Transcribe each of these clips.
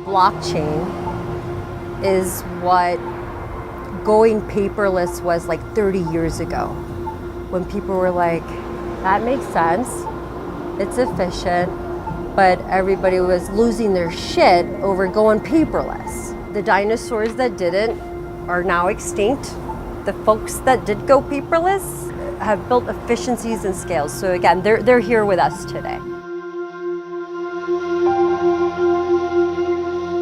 Blockchain is what going paperless was like 30 years ago, when people were like, that makes sense, it's efficient, but everybody was losing their shit over going paperless. The dinosaurs that didn't are now extinct. The folks that did go paperless have built efficiencies and scales. So again, they're here with us today.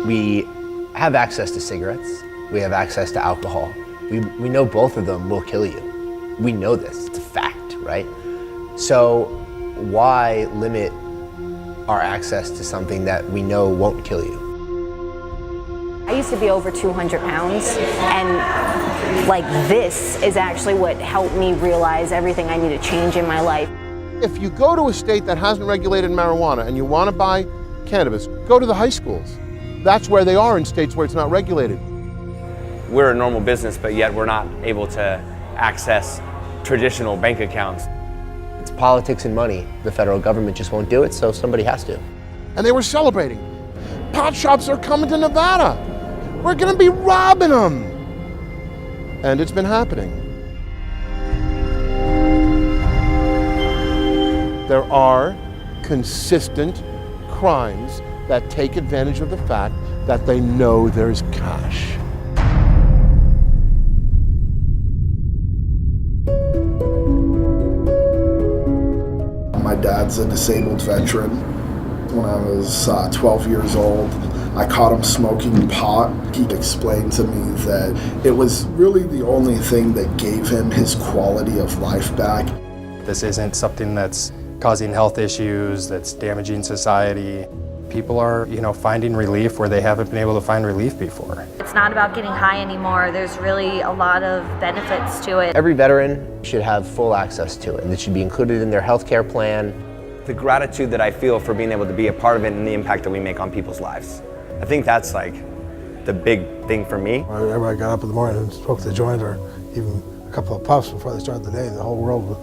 We have access to cigarettes. We have access to alcohol. We know both of them will kill you. We know this, it's a fact, right? So why limit our access to something that we know won't kill you? I used to be over 200 pounds, and like this is actually what helped me realize everything I need to change in my life. If you go to a state that hasn't regulated marijuana and you want to buy cannabis, go to the high schools. That's where they are in states where it's not regulated. We're a normal business, but yet we're not able to access traditional bank accounts. It's politics and money. The federal government just won't do it, so somebody has to. And they were celebrating. Pot shops are coming to Nevada. We're going to be robbing them. And it's been happening. There are consistent crimes that take advantage of the fact that they know there's cash. My dad's a disabled veteran. When I was 12 years old, I caught him smoking pot. He explained to me that it was really the only thing that gave him his quality of life back. This isn't something that's causing health issues, that's damaging society. People are, finding relief where they haven't been able to find relief before. It's not about getting high anymore. There's really a lot of benefits to it. Every veteran should have full access to it, and it should be included in their healthcare plan. The gratitude that I feel for being able to be a part of it and the impact that we make on people's lives. I think that's like the big thing for me. Everybody got up in the morning and smoked the joint or even a couple of puffs before they started the day, the whole world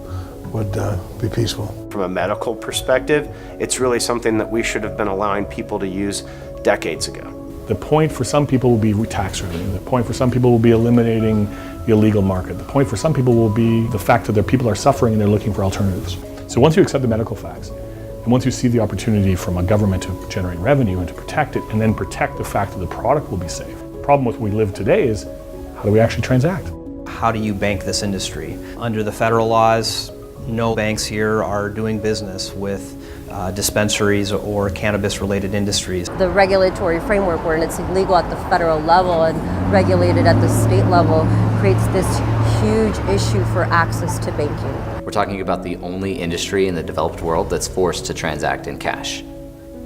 would be peaceful. From a medical perspective, it's really something that we should have been allowing people to use decades ago. The point for some people will be tax revenue. The point for some people will be eliminating the illegal market. The point for some people will be the fact that their people are suffering and they're looking for alternatives. So once you accept the medical facts, and once you see the opportunity from a government to generate revenue and to protect it, and then protect the fact that the product will be safe. The problem with where we live today is, how do we actually transact? How do you bank this industry? Under the federal laws, no banks here are doing business with dispensaries or cannabis-related industries. The regulatory framework where it's illegal at the federal level and regulated at the state level creates this huge issue for access to banking. We're talking about the only industry in the developed world that's forced to transact in cash.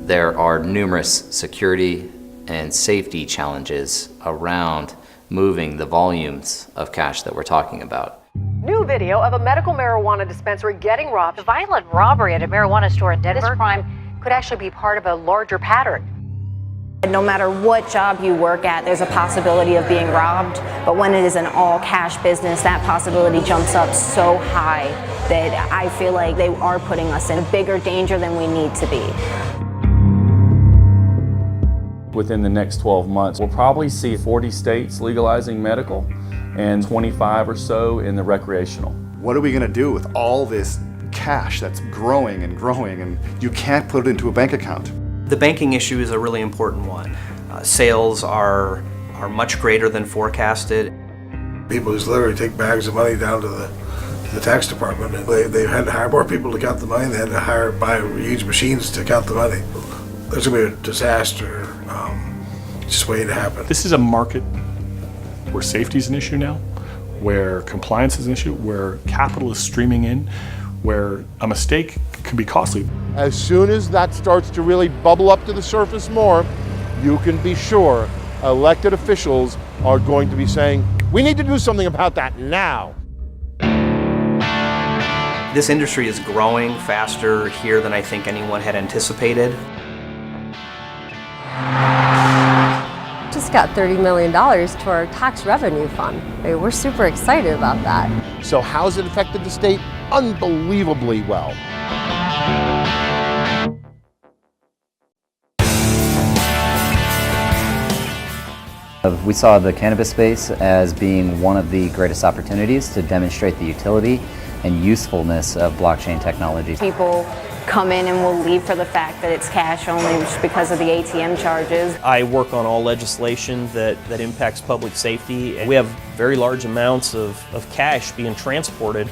There are numerous security and safety challenges around moving the volumes of cash that we're talking about. New video of a medical marijuana dispensary getting robbed. The violent robbery at a marijuana store in Denver. This crime could actually be part of a larger pattern. No matter what job you work at, there's a possibility of being robbed. But when it is an all-cash business, that possibility jumps up so high that I feel like they are putting us in a bigger danger than we need to be. Within the next 12 months, we'll probably see 40 states legalizing medical and 25 or so in the recreational. What are we going to do with all this cash that's growing and growing, and you can't put it into a bank account? The banking issue is a really important one. Sales are much greater than forecasted. People just literally take bags of money down to the tax department, and they had to hire more people to count the money. They had to buy huge machines to count the money. There's going to be a disaster just waiting to happen. This is a market where safety is an issue now, where compliance is an issue, where capital is streaming in, where a mistake can be costly. As soon as that starts to really bubble up to the surface more, you can be sure elected officials are going to be saying, we need to do something about that now. This industry is growing faster here than I think anyone had anticipated. Just got $30 million to our tax revenue fund. We're super excited about that. So how's it affected the state? Unbelievably well. We saw the cannabis space as being one of the greatest opportunities to demonstrate the utility and usefulness of blockchain technology. People come in and will leave for the fact that it's cash only just because of the ATM charges. I work on all legislation that impacts public safety. We have very large amounts of cash being transported.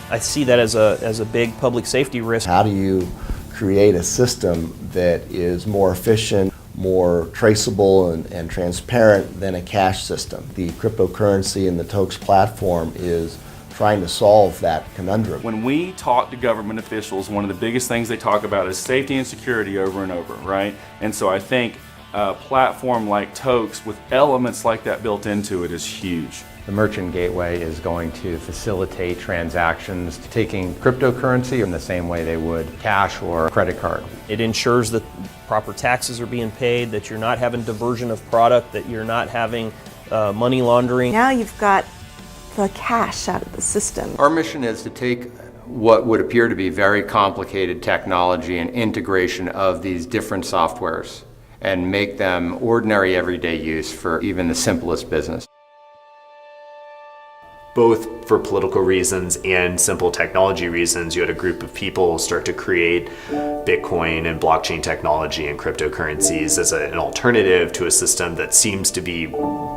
I see that as a big public safety risk. How do you create a system that is more efficient, more traceable and transparent than a cash system? The cryptocurrency and the Tokes Platform is trying to solve that conundrum. When we talk to government officials, one of the biggest things they talk about is safety and security over and over, right? And so I think a platform like Tokes with elements like that built into it is huge. The merchant gateway is going to facilitate transactions, taking cryptocurrency in the same way they would cash or a credit card. It ensures that proper taxes are being paid, that you're not having diversion of product, that you're not having money laundering. Now you've got the cash out of the system. Our mission is to take what would appear to be very complicated technology and integration of these different softwares and make them ordinary everyday use for even the simplest business. Both for political reasons and simple technology reasons, you had a group of people start to create Bitcoin and blockchain technology and cryptocurrencies as an alternative to a system that seems to be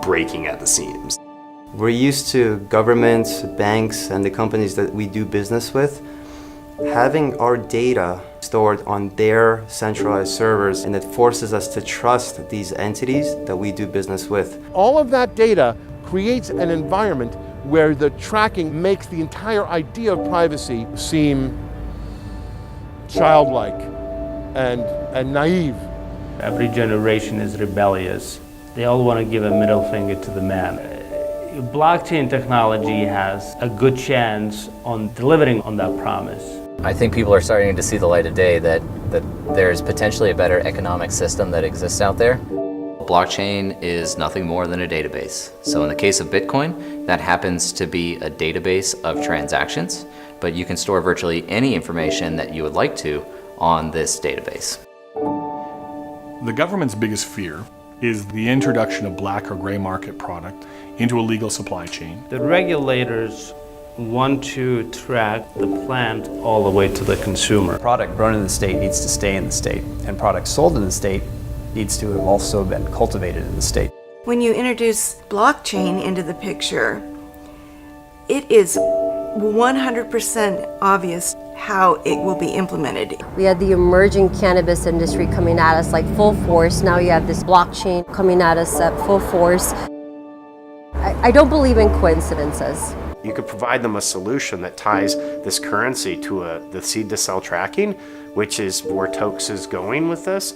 breaking at the seams. We're used to governments, banks, and the companies that we do business with having our data stored on their centralized servers, and it forces us to trust these entities that we do business with. All of that data creates an environment where the tracking makes the entire idea of privacy seem childlike and naive. Every generation is rebellious. They all want to give a middle finger to the man. Blockchain technology has a good chance on delivering on that promise. I think people are starting to see the light of day that there's potentially a better economic system that exists out there. Blockchain is nothing more than a database. So in the case of Bitcoin, that happens to be a database of transactions, but you can store virtually any information that you would like to on this database. The government's biggest fear is the introduction of black or gray market product into a legal supply chain. The regulators want to track the plant all the way to the consumer. Product grown in the state needs to stay in the state, and product sold in the state needs to have also been cultivated in the state. When you introduce blockchain into the picture, it is 100% obvious how it will be implemented. We had the emerging cannabis industry coming at us like full force. Now you have this blockchain coming at us at full force. I don't believe in coincidences. You could provide them a solution that ties this currency to the seed to sell tracking, which is where Tokes is going with this.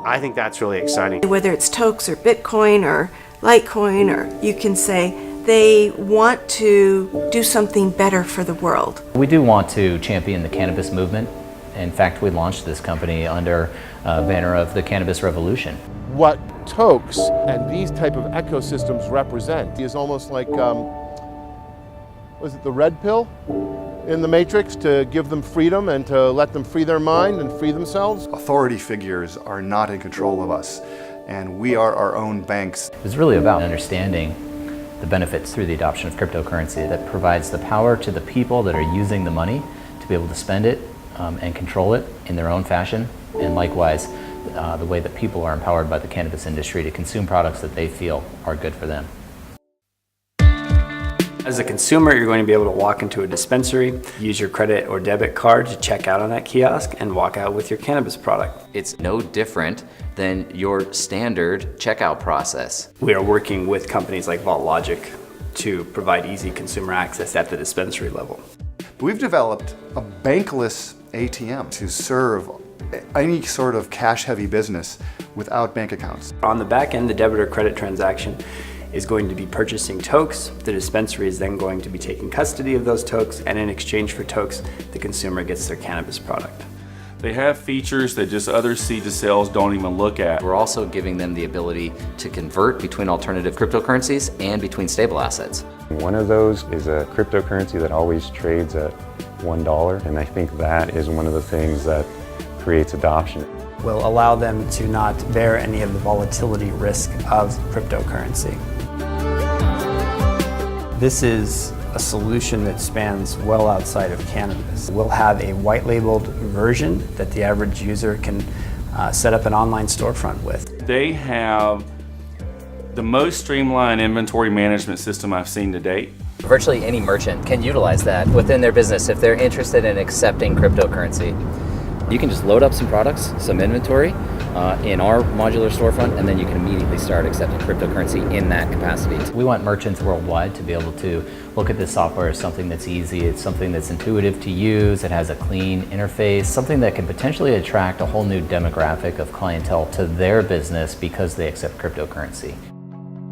I think that's really exciting. Whether it's Tokes or Bitcoin or Litecoin, or you can say they want to do something better for the world. We do want to champion the cannabis movement. In fact, we launched this company under a banner of the Cannabis Revolution. What Tokes and these type of ecosystems represent is almost like, was it the red pill in the Matrix, to give them freedom and to let them free their mind and free themselves? Authority figures are not in control of us, and we are our own banks. It's really about understanding the benefits through the adoption of cryptocurrency that provides the power to the people that are using the money to be able to spend it and control it in their own fashion, and likewise the way that people are empowered by the cannabis industry to consume products that they feel are good for them. As a consumer, you're going to be able to walk into a dispensary, use your credit or debit card to check out on that kiosk, and walk out with your cannabis product. It's no different than your standard checkout process. We are working with companies like VaultLogic to provide easy consumer access at the dispensary level. We've developed a bankless ATM to serve any sort of cash-heavy business without bank accounts. On the back end, the debit or credit transaction is going to be purchasing Tokes. The dispensary is then going to be taking custody of those Tokes, and in exchange for Tokes, the consumer gets their cannabis product. They have features that just other seed to sales don't even look at. We're also giving them the ability to convert between alternative cryptocurrencies and between stable assets. One of those is a cryptocurrency that always trades at $1, and I think that is one of the things that creates adoption. will allow them to not bear any of the volatility risk of cryptocurrency. This is a solution that spans well outside of cannabis. We'll have a white labeled version that the average user can set up an online storefront with. They have the most streamlined inventory management system I've seen to date. Virtually any merchant can utilize that within their business if they're interested in accepting cryptocurrency. You can just load up some products, some inventory in our modular storefront, and then you can immediately start accepting cryptocurrency in that capacity. We want merchants worldwide to be able to look at this software as something that's easy, it's something that's intuitive to use, it has a clean interface, something that can potentially attract a whole new demographic of clientele to their business because they accept cryptocurrency.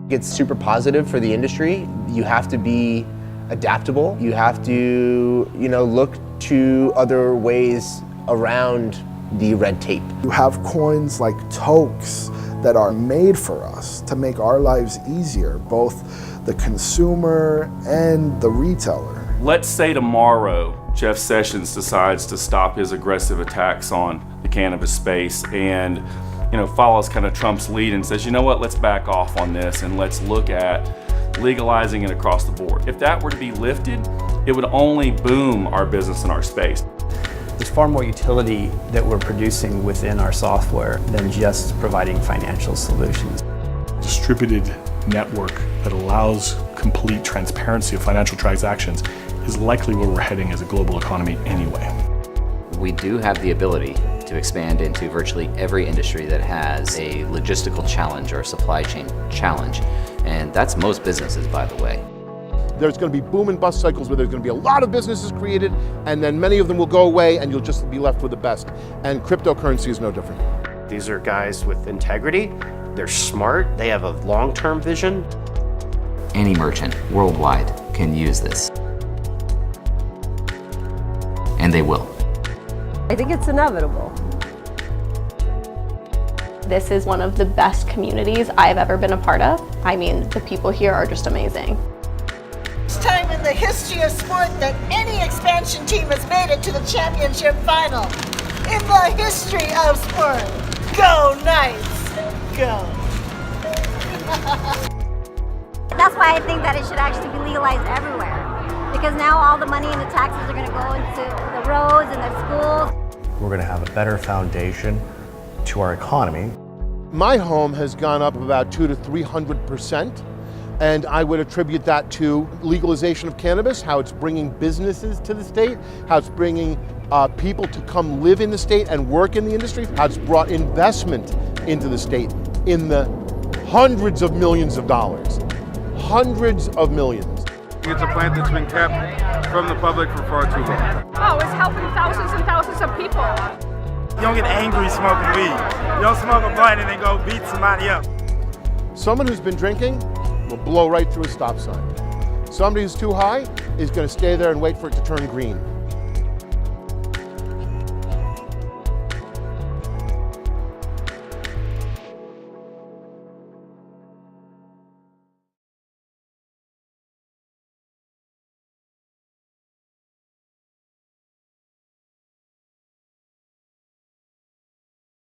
It's super positive for the industry. You have to be adaptable. You have to, look to other ways around the red tape. You have coins like Tokes that are made for us to make our lives easier, both the consumer and the retailer. Let's say tomorrow Jeff Sessions decides to stop his aggressive attacks on the cannabis space and follows kind of Trump's lead and says, you know what, let's back off on this and let's look at legalizing it across the board. If that were to be lifted, it would only boom our business and our space. There's far more utility that we're producing within our software than just providing financial solutions. Distributed network that allows complete transparency of financial transactions is likely where we're heading as a global economy anyway. We do have the ability to expand into virtually every industry that has a logistical challenge or a supply chain challenge, and that's most businesses, by the way. There's going to be boom and bust cycles where there's going to be a lot of businesses created, and then many of them will go away, and you'll just be left with the best. And cryptocurrency is no different. These are guys with integrity, they're smart, they have a long-term vision. Any merchant worldwide can use this. And they will. I think it's inevitable. This is one of the best communities I've ever been a part of. I mean, the people here are just amazing. First time in the history of sport that any expansion team has made it to the championship final. In the history of sport. Go Knights! Go! That's why I think that it should actually be legalized everywhere. Because now all the money and the taxes are going to go into the roads and the schools. We're going to have a better foundation to our economy. My home has gone up about 200 to 300%, and I would attribute that to legalization of cannabis, how it's bringing businesses to the state, how it's bringing people to come live in the state and work in the industry, how it's brought investment into the state in the hundreds of millions of dollars. Hundreds of millions. It's a plant that's been kept from the public for far too long. Oh, it's helping thousands and thousands of people. You don't get angry smoking weed. You don't smoke a blunt and then go beat somebody up. Someone who's been drinking will blow right through a stop sign. Somebody who's too high is going to stay there and wait for it to turn green.